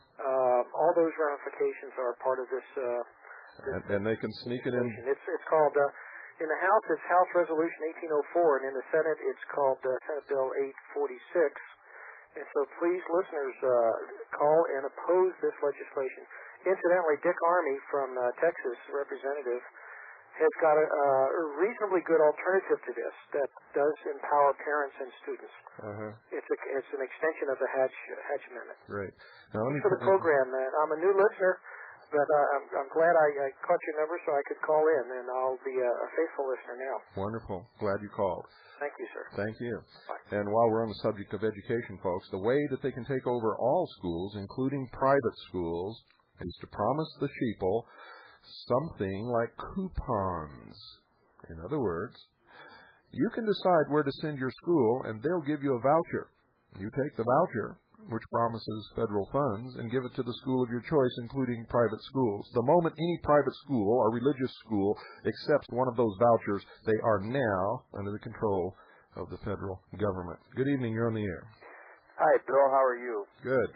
All those ramifications are part of this. And they can sneak it in. It's called, in the House, it's House Resolution 1804, and in the Senate, it's called Senate Bill 846. And so please, listeners, call and oppose this legislation. Incidentally, Dick Armey from Texas, representative, has got a reasonably good alternative to this that does empower parents and students. It's an extension of the Hatch Amendment. Great. Now, let me for the program, man. I'm a new listener, but I'm glad I caught your number so I could call in, and I'll be a faithful listener now. Wonderful. Glad you called. Thank you, sir. Thank you. Bye. And while we're on the subject of education, folks, the way that they can take over all schools, including private schools, is to promise the sheeple something like coupons. In other words, you can decide where to send your school, and they'll give you a voucher. You take the voucher, which promises federal funds, and give it to the school of your choice, including private schools. The moment any private school or religious school accepts one of those vouchers, they are now under the control of the federal government. Good evening. You're on the air. Hi, Bill. How are you? Good.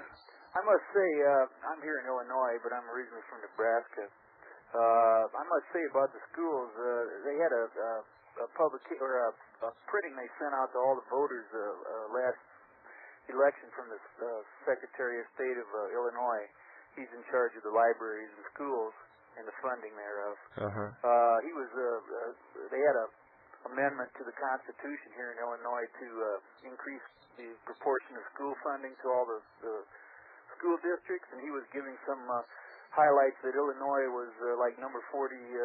I must say, I'm here in Illinois, but I'm originally from Nebraska. I must say about the schools, they had a printing they sent out to all the voters last election from the Secretary of State of Illinois. He's in charge of the libraries and schools and the funding thereof. They had a amendment to the Constitution here in Illinois to increase the proportion of school funding to all the school districts, and he was giving some highlights that Illinois was like number 47th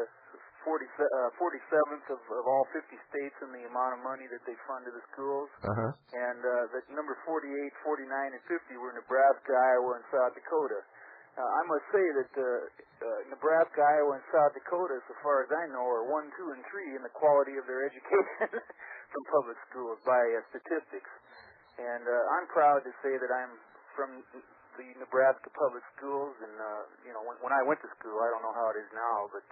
of all 50 states in the amount of money that they fund to the schools, and that number 48, 49, and 50 were Nebraska, Iowa, and South Dakota. I must say that Nebraska, Iowa, and South Dakota, so far as I know, are 1, 2, and 3 in the quality of their education from public schools by statistics. And I'm proud to say that I'm from the Nebraska public schools, and when I went to school, I don't know how it is now, but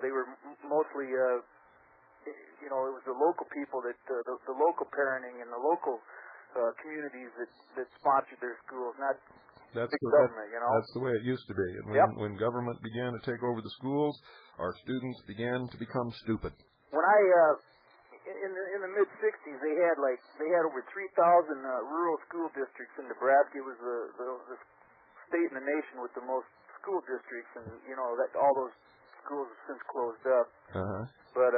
they were mostly it was the local people that the local parenting and the local communities that sponsored their schools, not That's government, you know. That's the way it used to be. And when government began to take over the schools, our students began to become stupid. When I in the mid '60s, they had over 3,000 rural school districts in Nebraska. It was the state in the nation with the most school districts, and you know that all those schools have since closed up. But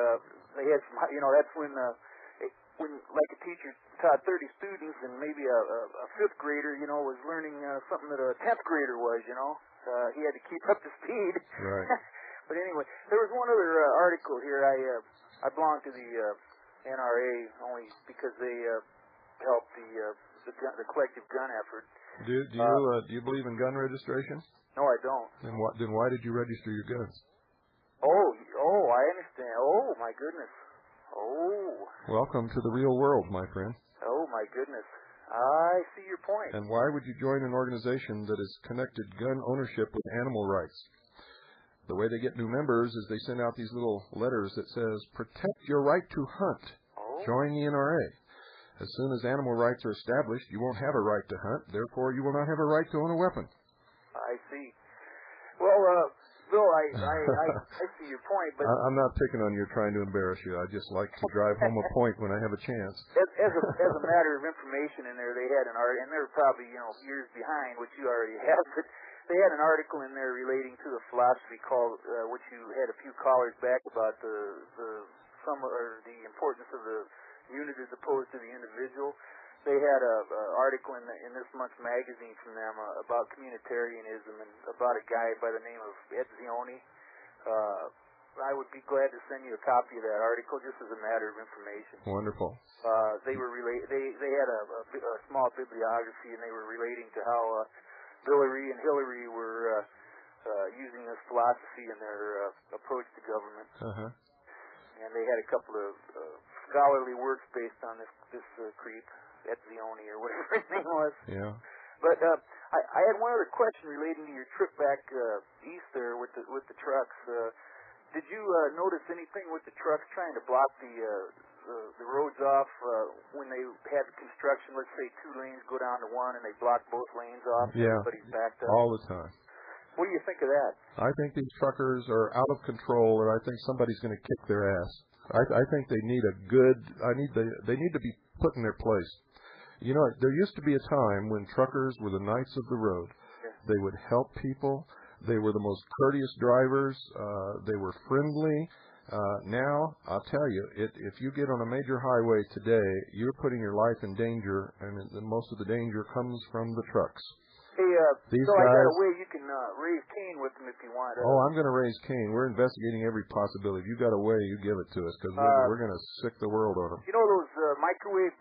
they had some, you know, that's when like a teacher taught 30 students and maybe a fifth grader, you know, was learning something that a 10th grader was, you know. He had to keep up to speed. Right. But anyway, there was one other article here. I belong to the NRA only because they help the collective gun effort. Do you believe in gun registration? No, I don't. Then why did you register your guns? Oh, I understand. Oh, my goodness. Oh. Welcome to the real world, my friend. Oh, my goodness. I see your point. And why would you join an organization that has connected gun ownership with animal rights? The way they get new members is they send out these little letters that says, protect your right to hunt. Join the NRA. As soon as animal rights are established, you won't have a right to hunt. Therefore, you will not have a right to own a weapon. I see. Well, Bill, I see your point, but I'm not picking on you, trying to embarrass you. I just like to drive home a point when I have a chance. As a matter of information in there, they had an article, and they're probably years behind, which you already have, but they had an article in there relating to the philosophy called, which you had a few callers back about the importance of the unit as opposed to the individual. They had an article in this month's magazine from them about communitarianism and about a guy by the name of Ed Zioni. I would be glad to send you a copy of that article just as a matter of information. Wonderful. They were they had a small bibliography, and they were relating to how Hillary and Hillary were using this philosophy in their approach to government. And they had a couple of scholarly works based on this creep. Etzioni or whatever his name was. Yeah. But I had one other question relating to your trip back east there with the trucks. Did you notice anything with the trucks trying to block the roads off when they had the construction? Let's say 2 lanes go down to 1 and they block both lanes off. Yeah. Everybody's backed up. All the time. What do you think of that? I think these truckers are out of control, and I think somebody's going to kick their ass. I think they need they need to be put in their place. You know, there used to be a time when truckers were the knights of the road. Yeah. They would help people. They were the most courteous drivers. They were friendly. Now, I'll tell you, if you get on a major highway today, you're putting your life in danger, and most of the danger comes from the trucks. Hey, These so guys, I got a way you can raise Cain with them if you want. Oh, I'm going to raise Cain. We're investigating every possibility. If you got a way, you give it to us, because we're going to sick the world on them. You know those microwave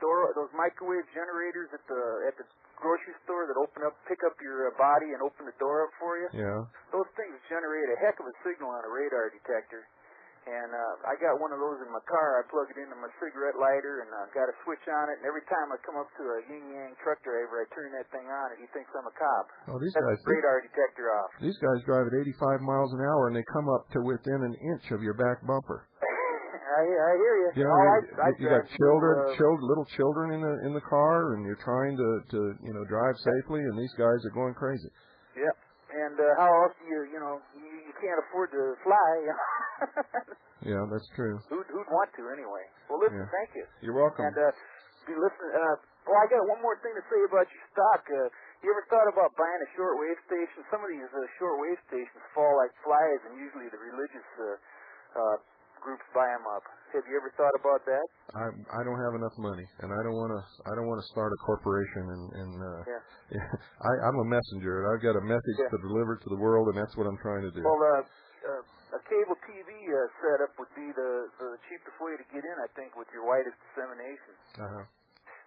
generators at the grocery store that pick up your body and open the door up for you? Yeah. Those things generate a heck of a signal on a radar detector. And I got one of those in my car. I plug it into my cigarette lighter and got a switch on it. And every time I come up to a yin-yang truck driver, I turn that thing on, and he thinks I'm a cop. Oh, these That's guys. the radar detector off. These guys drive at 85 miles an hour, and they come up to within an inch of your back bumper. I hear you. You know, you got little children in the car, and you're trying to drive safely, and these guys are going crazy. Yep. And how else do you can't afford to fly? Yeah, that's true. Who'd want to anyway? Well, listen, thank you. You're welcome. And listen. I got one more thing to say about your stock. You ever thought about buying a shortwave station? Some of these shortwave stations fall like flies, and usually the religious groups buy them up. Have you ever thought about that? I don't have enough money, and I don't want to start a corporation. I'm a messenger, and I've got a message to deliver to the world, and that's what I'm trying to do. Well, a cable TV setup would be the cheapest way to get in, I think, with your widest dissemination.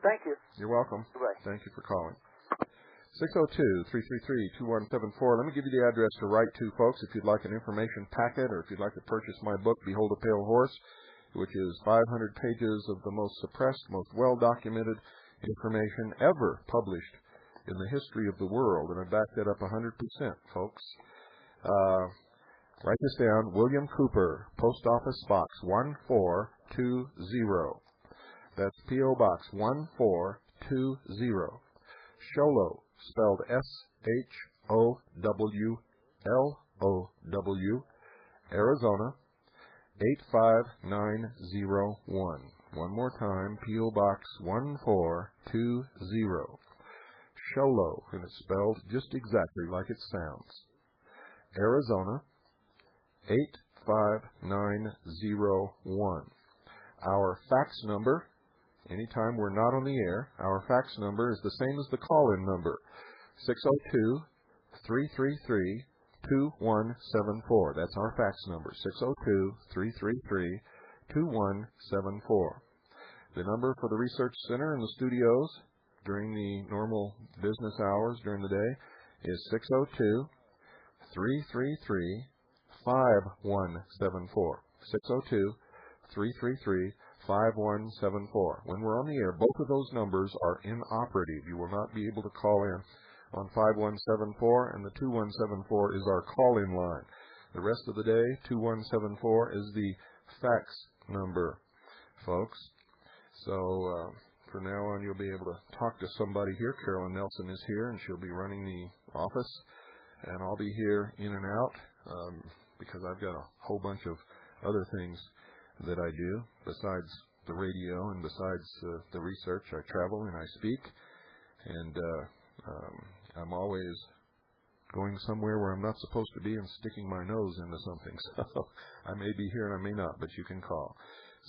Thank you. You're welcome. Goodbye. Thank you for calling. 602-333-2174. Let me give you the address to write to, folks, if you'd like an information packet or if you'd like to purchase my book, Behold a Pale Horse, which is 500 pages of the most suppressed, most well-documented information ever published in the history of the world. And I back that up 100%, folks. Write this down. William Cooper, Post Office Box 1420. That's P.O. Box 1420. Show Low, spelled SHOWLOW, Arizona, 85901. One more time, P.O. Box 1420. Sholo, and it's spelled just exactly like it sounds. Arizona, 85901. Our fax number, anytime we're not on the air, our fax number is the same as the call-in number, 602-333-2174. That's our fax number, 602-333-2174. The number for the research center in the studios during the normal business hours during the day is 602-333-5174. 602-333-5174. When we're on the air, both of those numbers are inoperative. You will not be able to call in on 5174, and the 2174 is our call-in line. The rest of the day, 2174 is the fax number, folks. So from now on, you'll be able to talk to somebody here. Carolyn Nelson is here, and she'll be running the office, and I'll be here in and out because I've got a whole bunch of other things that I do besides the radio and besides the research. I travel and I speak, and I'm always going somewhere where I'm not supposed to be and sticking my nose into something. So I may be here and I may not, but you can call.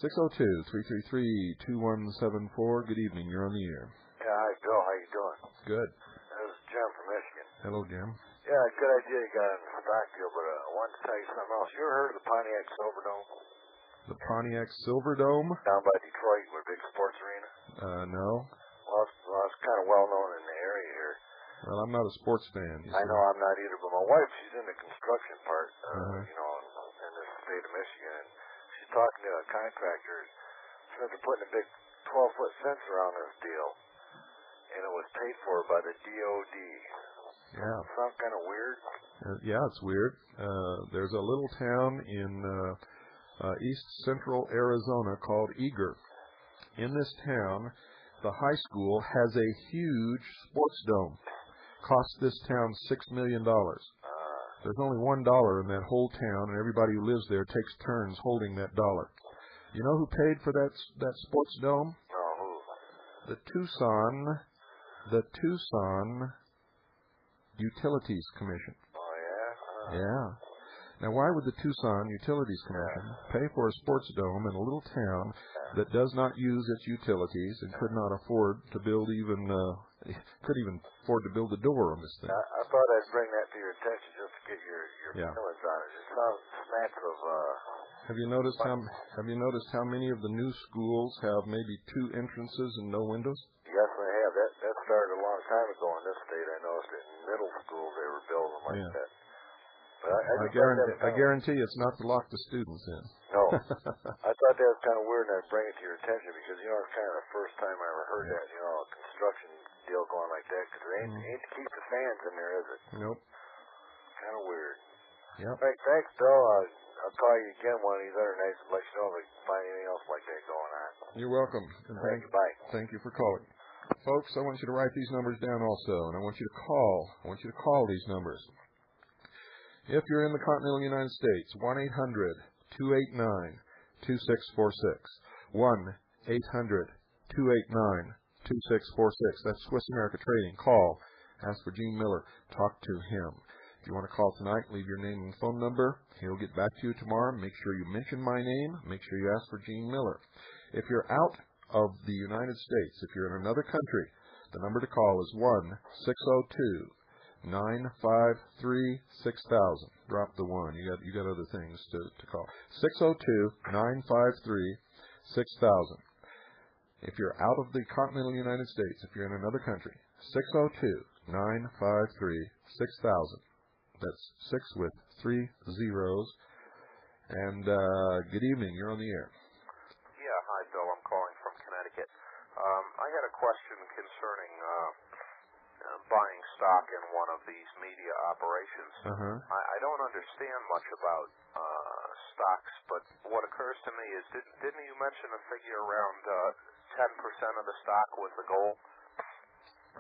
602-333-2174. Good evening. You're on the air. Yeah, hi, Bill. How you doing? Good. This is Jim from Michigan. Hello, Jim. Yeah, good idea you got in the stock deal, but I wanted to tell you something else. You ever heard of the Pontiac Silverdome? The Pontiac Silverdome? Down by Detroit, with a big sports arena? No. Well, it's kind of well known in the area here. Well, I'm not a sports fan. I know I'm not either, but my wife, she's in the construction part, you know, in the state of Michigan. And she's talking to a contractor. She said they're putting a big 12-foot fence around this deal, and it was paid for by the DOD. Yeah. Sound kind of weird? Yeah, it's weird. There's a little town in east central Arizona called Eager. In this town, the high school has a huge sports dome. Cost this town $6 million. There's only $1 in that whole town, and everybody who lives there takes turns holding that dollar. You know who paid for that sports dome? No, who? The Tucson Utilities Commission. Oh, yeah? Yeah. Now, why would the Tucson Utilities Commission pay for a sports dome in a little town that does not use its utilities and could not afford to build couldn't even afford to build a door on this thing? I thought I'd bring that to your attention just to get your feelings on it. It sounds snatch of... Have you noticed how many of the new schools have maybe 2 entrances and no windows? Yes, they have. That started a long time ago in this state. I noticed it in middle schools they were building like that. But I guarantee it's not to lock the students in. No. I thought that was kind of weird, and I'd bring it to your attention because, you know, it's kind of the first time I ever heard that, you know, a construction deal going like that, because it ain't to keep the fans in there, is it? Nope. Kind of weird. Yep. Right, thanks, Bill. I'll call you again one of these other nights and let you know if I can find anything else like that going on. You're welcome. And thank you. Bye. Thank you for calling. Folks, I want you to write these numbers down also, and I want you to call. I want you to call these numbers. If you're in the continental United States, 1-800-289-2646. 1-800-289-2646. That's Swiss America Trading. Call. Ask for Gene Miller. Talk to him. If you want to call tonight, leave your name and phone number. He'll get back to you tomorrow. Make sure you mention my name. Make sure you ask for Gene Miller. If you're out of the United States, if you're in another country, the number to call is 1-602-953-6000. Drop the 1. You got other things to call. 602-953-6000. If you're out of the continental United States, if you're in another country, 602-953-6000. That's 6 with 3 zeros. And good evening. You're on the air. Yeah, hi, Bill. I'm calling from Connecticut. I had a question concerning buying stock in one of these media operations. I don't understand much about stocks, but what occurs to me is, didn't you mention a figure around 10% of the stock was the goal?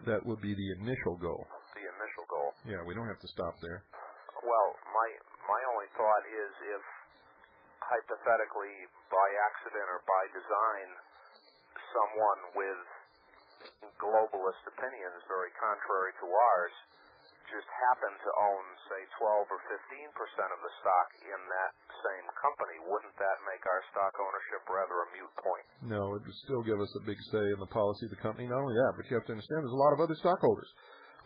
That would be the initial goal. The initial goal. Yeah, we don't have to stop there. Well, my only thought is if hypothetically, by accident or by design, someone with globalist opinions very contrary to ours just happened to own, say, 12 or 15% of the stock in that same company, wouldn't that make our stock ownership rather a moot point? No, it would still give us a big say in the policy of the company. Not only that, but you have to understand there's a lot of other stockholders.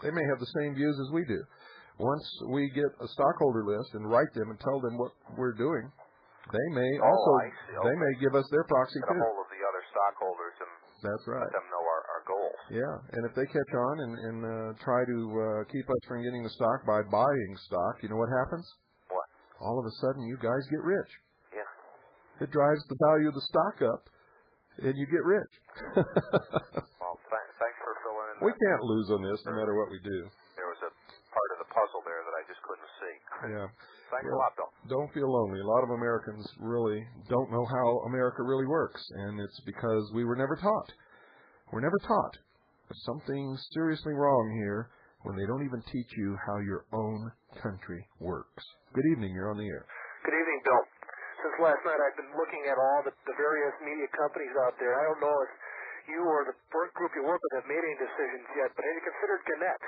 They may have the same views as we do. Once we get a stockholder list and write them and tell them what we're doing, they may they may give us their proxy Get too. a hold of the other stockholders and That's right. let them know our goals. Yeah, and if they catch on and try to keep us from getting the stock by buying stock, you know what happens? What? All of a sudden, you guys get rich. Yeah. It drives the value of the stock up, and you get rich. Well, thanks for filling in. We can't lose on this, no matter what we do. There was a part of the puzzle there that I just couldn't see. Yeah. Thanks a lot, Bill. Don't feel lonely. A lot of Americans really don't know how America really works, and it's because we were never taught. We're never taught. There's something seriously wrong here when they don't even teach you how your own country works. Good evening. You're on the air. Good evening, Bill. Since last night, I've been looking at all the various media companies out there. I don't know if you or the group you work with have made any decisions yet, but have you considered Gannett?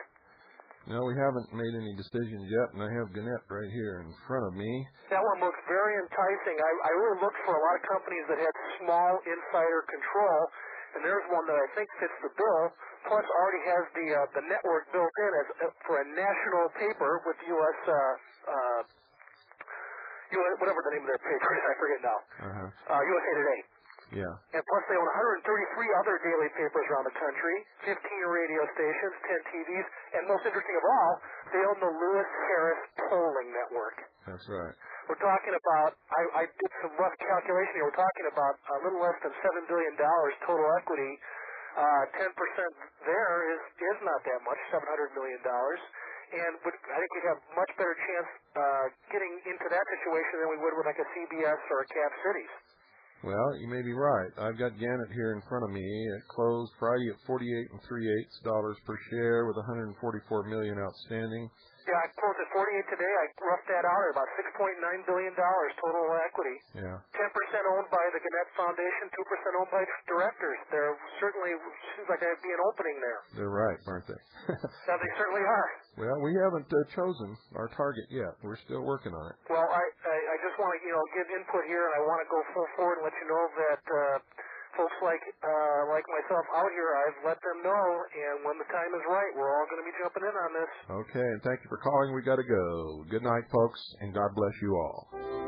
No, we haven't made any decisions yet, and I have Gannett right here in front of me. That one looks very enticing. I really looked for a lot of companies that had small insider control, and there's one that I think fits the bill, plus already has the network built in as for a national paper with U.S. Whatever the name of their paper is, I forget now. USA Today. Yeah. And plus they own 133 other daily papers around the country, 15 radio stations, 10 TVs, and most interesting of all, they own the Lewis Harris polling network. That's right. We're talking about, I did some rough calculation here, we're talking about a little less than $7 billion total equity. 10% there is not that much, $700 million. And I think we'd have much better chance getting into that situation than we would with like a CBS or a Cap Cities. Well, you may be right. I've got Gannett here in front of me. It closed Friday at $48 3/8 per share with $144 million outstanding. Yeah, I closed at 48 today. I roughed that out at about $6.9 billion total equity. Yeah. 10% owned by the Gannett Foundation, 2% owned by directors. There certainly seems like there'd be an opening there. They're right, aren't they? Yeah, they certainly are. Well, we haven't chosen our target yet. We're still working on it. Well, I just want to give input here, and I want to go full forward and let you know that folks like myself out here, I've let them know, and when the time is right, we're all going to be jumping in on this. Okay, and thank you for calling. We got to go. Good night, folks, and God bless you all.